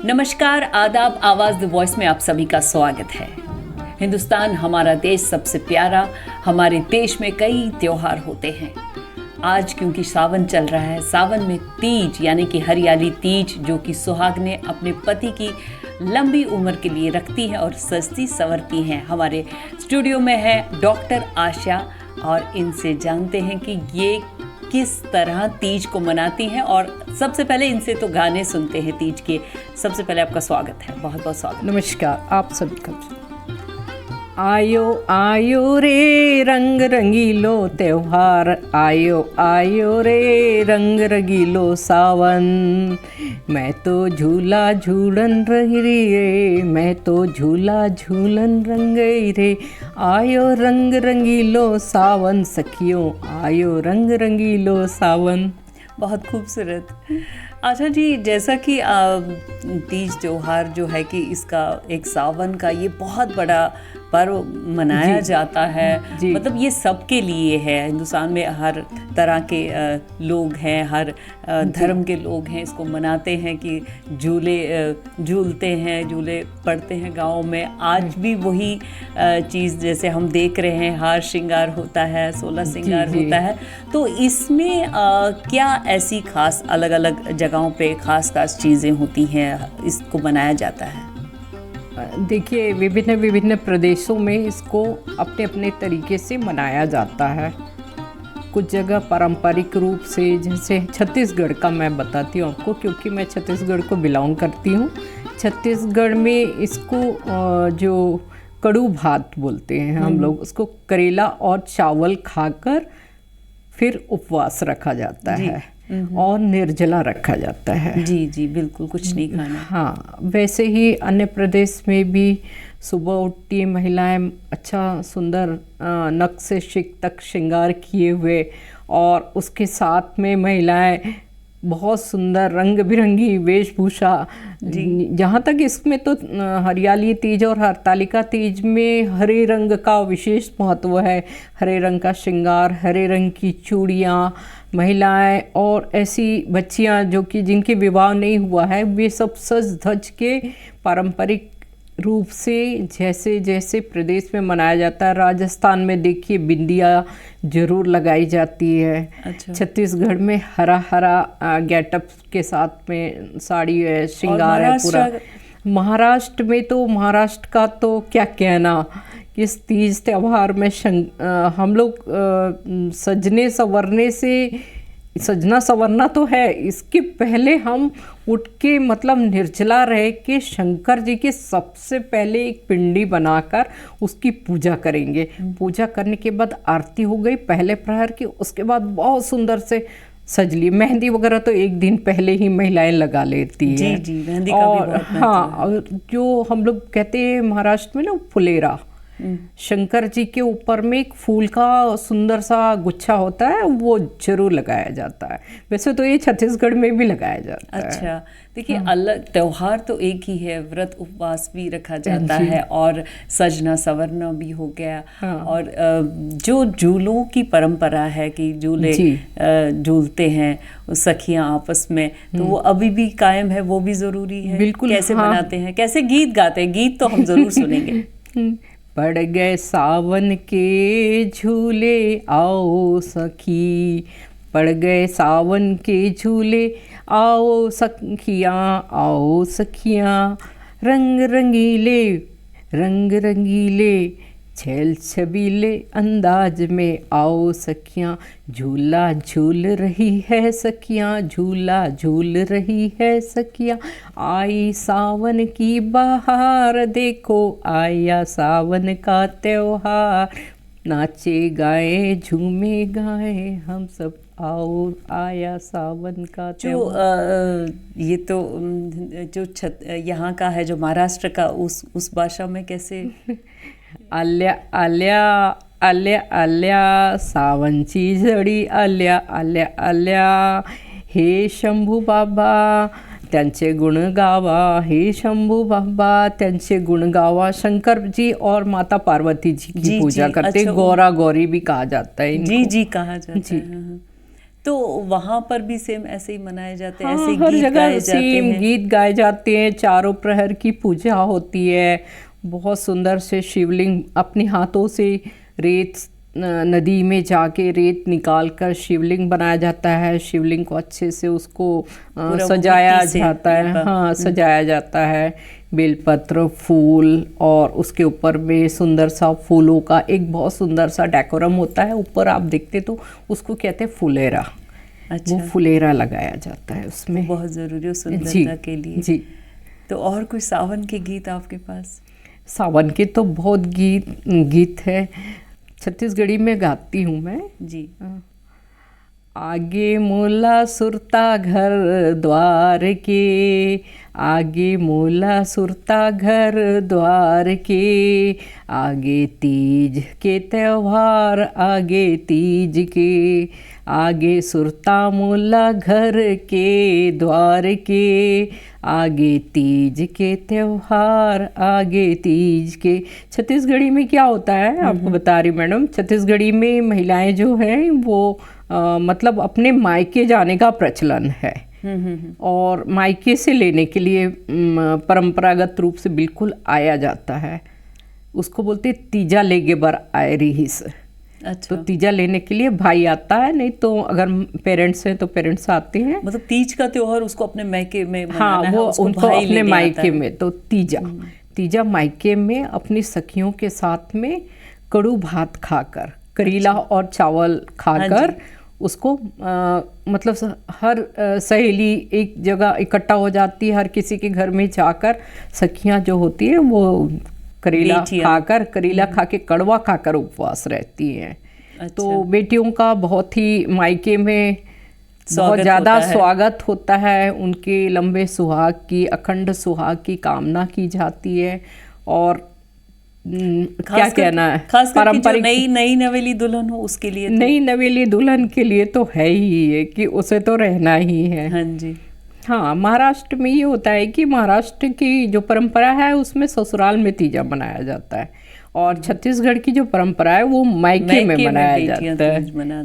नमस्कार, आदाब। आवाज़ द वॉइस में आप सभी का स्वागत है। हिंदुस्तान हमारा देश सबसे प्यारा। हमारे देश में कई त्योहार होते हैं। आज क्योंकि सावन चल रहा है, सावन में तीज यानी कि हरियाली तीज, जो कि सुहागनें अपने पति की लंबी उम्र के लिए रखती हैं और सजती संवरती हैं। हमारे स्टूडियो में है डॉक्टर आशा और इनसे जानते हैं कि ये किस तरह तीज को मनाती हैं। और सबसे पहले इनसे तो गाने सुनते हैं तीज के। सबसे पहले आपका स्वागत है, बहुत बहुत स्वागत। नमस्कार आप सभी का। आयो आयो रे रंग रंगीलो त्योहार, आयो आयो रे रंग रंगीलो सावन, मैं तो झूला झूलन रही रे, मैं तो झूला झूलन रंगई रे, आयो रंग रंगीलो सावन सखियों, आयो रंग रंगीलो सावन। बहुत खूबसूरत। अच्छा जी, जैसा कि तीज त्योहार जो है कि इसका एक सावन का ये बहुत बड़ा पर्व मनाया जाता है। मतलब ये सबके लिए है। हिंदुस्तान में हर तरह के लोग हैं, हर धर्म के लोग हैं, इसको मनाते हैं कि झूले झूलते हैं, झूले पड़ते हैं गाँव में। आज भी वही चीज़ जैसे हम देख रहे हैं, हार श्रृंगार होता है, 16 श्रृंगार होता है। तो इसमें क्या ऐसी खास अलग अलग जगहों पे खास चीज़ें होती हैं, इसको मनाया जाता है? देखिए, विभिन्न प्रदेशों में इसको अपने अपने तरीके से मनाया जाता है। कुछ जगह पारंपरिक रूप से, जैसे छत्तीसगढ़ का मैं बताती हूँ आपको, क्योंकि मैं छत्तीसगढ़ को बिलोंग करती हूँ। छत्तीसगढ़ में इसको जो कड़ू भात बोलते हैं हम लोग, उसको करेला और चावल खाकर फिर उपवास रखा जाता है और निर्जला रखा जाता है। जी जी, बिल्कुल, कुछ नहीं खाना। हाँ, वैसे ही अन्य प्रदेश में भी सुबह उठती महिलाएं अच्छा सुंदर नख से शिक तक श्रृंगार किए हुए, और उसके साथ में महिलाएं बहुत सुंदर रंग बिरंगी वेशभूषा। जहाँ तक इसमें तो हरियाली तीज और हरतालिका तीज में हरे रंग का विशेष महत्व है। हरे रंग का श्रृंगार, हरे रंग की चूड़ियाँ महिलाएं और ऐसी बच्चियां जो कि जिनके विवाह नहीं हुआ है, वे सब सज धज के पारंपरिक रूप से जैसे जैसे प्रदेश में मनाया जाता है। राजस्थान में देखिए बिंदिया जरूर लगाई जाती है। अच्छा। छत्तीसगढ़ में हरा हरा गेटअप के साथ में साड़ी है, श्रृंगार है पूरा। महाराष्ट्र में तो, महाराष्ट्र का तो क्या कहना, इस तीज त्यौहार में हम लोग सजने संवरने से, सजना संवरना तो है, इसके पहले हम उठ के मतलब निर्जला रह के शंकर जी के सबसे पहले एक पिंडी बनाकर उसकी पूजा करेंगे। पूजा करने के बाद आरती हो गई पहले प्रहर की, उसके बाद बहुत सुंदर से सजली मेहंदी वगैरह तो एक दिन पहले ही महिलाएं लगा लेती हैं। जी जी, मेहंदी का भी बहुत महत्व है। और जो हम लोग कहते हैं महाराष्ट्र में ना फुलेरा, शंकर जी के ऊपर में एक फूल का सुंदर सा गुच्छा होता है, वो जरूर लगाया जाता है। वैसे तो ये छत्तीसगढ़ में भी लगाया जाता है। अच्छा, देखिए, अलग त्योहार तो एक ही है, व्रत उपवास भी रखा जाता है और सजना संवरना भी हो गया। और जो झूलों की परंपरा है कि झूले झूलते हैं सखियां आपस में, तो वो अभी भी कायम है, वो भी जरूरी है। बिल्कुल। कैसे मनाते हैं, कैसे गीत गाते हैं? गीत तो हम जरूर सुनेंगे। पड़ गए सावन के झूले आओ सखी, पड़ गए सावन के झूले आओ सखियाँ, आओ सखियाँ, रंग रंगीले रंग रंगीले छेल छबीले अंदाज में आओ सखियाँ, झूला झूल रही है सखियाँ, झूला झूल रही है सखियाँ, आई सावन की बहार देखो, आया सावन का त्योहार, नाचे गाए झूमे गाए हम सब, आओ आया सावन का त्योहार। ये तो जो यहाँ का है, जो महाराष्ट्र का, उस भाषा में कैसे? आल्या आल्या आल्या आल्या सावनची झडी आल्या आल्या आल्या, हे शंभू बाबा त्यांचे गुण गावा, हे शंभू बाबा त्यांचे गुण गावा। शंकर जी और माता पार्वती जी की पूजा करते। अच्छा, गौरा गौरी भी कहा जाता है इनको। जी जी, कहा जाता है। तो वहाँ पर भी सेम ऐसे ही मनाए जाते हैं? हाँ, ऐसे हर गीत जगह गाए जाते सेम हैं? गीत गाए जाते हैं, चारों प्रहर की पूजा होती है, बहुत सुंदर से शिवलिंग अपने हाथों से रेत नदी में जाके रेत निकाल कर शिवलिंग बनाया जाता है। शिवलिंग को अच्छे से उसको पूरा वो सजाया मिट्टी से जाता है, लिपा। हाँ सजाया जाता है, बेलपत्र फूल, और उसके ऊपर में सुंदर सा फूलों का एक बहुत सुंदर सा डेकोरम होता है। ऊपर आप देखते तो उसको कहते हैं फुलेरा। अच्छा, वो फुलेरा लगाया जाता है उसमें। बहुत ज़रूरी है सुंदरता जी के लिए। जी। तो और कोई सावन के गीत आपके पास? सावन के तो बहुत गीत है, छत्तीसगढ़ी में गाती हूँ मैं। जी। आगे मोला सुरता घर द्वार के, आगे मोला सुरता घर द्वार के, आगे तीज के त्योहार आगे तीज के, आगे सुरता मोला घर के द्वार के, आगे तीज के त्योहार आगे तीज के। छत्तीसगढ़ी में क्या होता है आपको बता रही मैडम, छत्तीसगढ़ी में महिलाएं जो हैं वो मतलब अपने मायके जाने का प्रचलन है। और मायके से लेने के लिए परंपरागत रूप से बिल्कुल आया जाता है। उसको बोलते तीजा लेगे बर आए रहीस। अच्छा। तो तीजा लेने के लिए भाई आता है, नहीं तो अगर पेरेंट्स हैं तो पेरेंट्स आते हैं। मतलब तीज का त्योहार उसको अपने मायके में हाँ, मनाना है, वो उसको उनको भाई अपने लेने आता मायके है। में तो तीजा मायके में अपनी सखियों के साथ में कड़ू भात खाकर, करीला और चावल खाकर उसको मतलब हर सहेली एक जगह इकट्ठा हो जाती है, हर किसी के घर में जाकर सखियां जो होती है वो करेला खाकर, करेला खा के कड़वा खाकर उपवास रहती हैं। अच्छा। तो बेटियों का बहुत ही मायके में बहुत ज़्यादा स्वागत होता है। उनके लंबे सुहाग की, अखंड सुहाग की कामना की जाती है। और क्या कहना है, खास करके जो नई नवेली दुल्हन हो उसके लिए, नई नवेली दुल्हन के लिए तो है ही है कि उसे तो रहना ही है। हाँ जी। हाँ, महाराष्ट्र में ये होता है कि महाराष्ट्र की जो परंपरा है उसमें ससुराल में तीजा मनाया जाता है, और छत्तीसगढ़ की जो परंपरा है वो मायके में मनाया जाता है,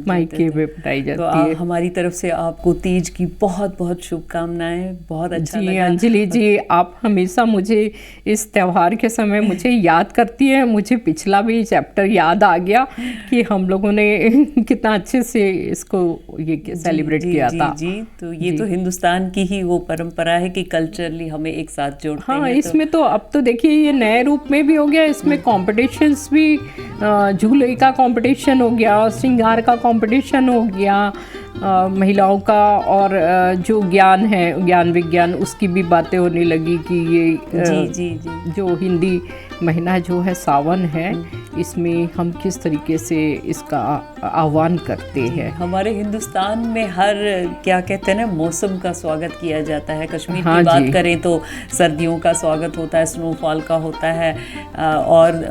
मायके में मनाई जाती है। हमारी तरफ से आपको तीज की बहुत बहुत शुभकामनाएं। बहुत अच्छा जी लगा। अंजलि जी, आप हमेशा मुझे इस त्योहार के समय मुझे याद करती हैं। मुझे पिछला भी चैप्टर याद आ गया कि हम लोगों ने कितना अच्छे से इसको ये सेलिब्रेट किया था। जी, तो ये तो हिंदुस्तान की ही वो परंपरा है कि कल्चरली हमें एक साथ जोड़ते हैं। हाँ, इसमें तो अब तो देखिए ये नए रूप में भी हो गया। इसमें कॉम्पिटिशन्स भी, झूले का कंपटीशन हो गया, श्रृंगार का कंपटीशन हो गया, महिलाओं का, और जो ज्ञान है, ज्ञान विज्ञान, उसकी भी बातें होने लगी कि ये जी। जो हिंदी महीना जो है सावन है, इसमें हम किस तरीके से इसका आह्वान करते हैं। हमारे हिंदुस्तान में हर क्या कहते हैं ना, मौसम का स्वागत किया जाता है। कश्मीर की बात करें तो सर्दियों का स्वागत होता है, स्नोफॉल का होता है, और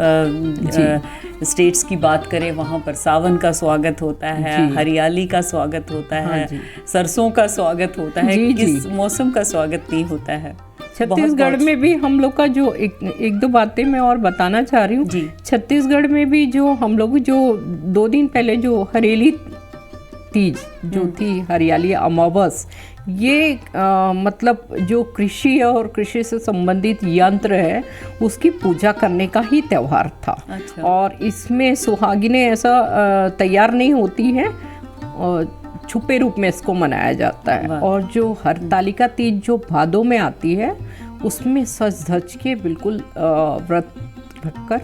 स्टेट्स की बात करें वहाँ पर सावन का स्वागत होता है, हरियाली का स्वागत होता है, सरसों का स्वागत होता है। किस मौसम का बहुत नहीं होता है। छत्तीसगढ़ में भी हम लोग का जो एक दो बातें मैं और बताना चाह रही हूँ। छत्तीसगढ़ में भी जो हम लोग जो 2 दिन पहले जो हरेली तीज जो थी, हरियाली अमावस, ये मतलब जो कृषि और कृषि से संबंधित यंत्र है उसकी पूजा करने का ही त्यौहार था। अच्छा। और इसमें सुहागिनें ऐसा तैयार नहीं होती हैं, छुपे रूप में इसको मनाया जाता है। और जो हरतालिका तीज जो भादों में आती है उसमें सज धज के बिल्कुल व्रत रखकर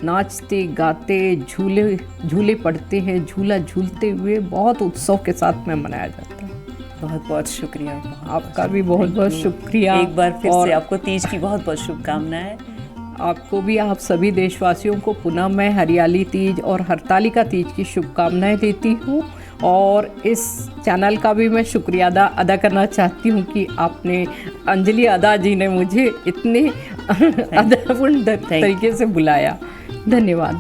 नाचते गाते झूले पड़ते हैं, झूला झूलते हुए बहुत उत्सव के साथ में मनाया जाता है। बहुत बहुत शुक्रिया। आपका भी बहुत बहुत शुक्रिया। एक बार फिर से आपको तीज की बहुत बहुत शुभकामनाएं। आपको भी, आप सभी देशवासियों को पुनः मैं हरियाली तीज और हरतालिका तीज की शुभकामनाएं देती हूँ। और इस चैनल का भी मैं शुक्रिया अदा करना चाहती हूँ कि आपने, अंजलि अदा जी ने मुझे इतने अदापूर्ण तरीके से बुलाया। धन्यवाद।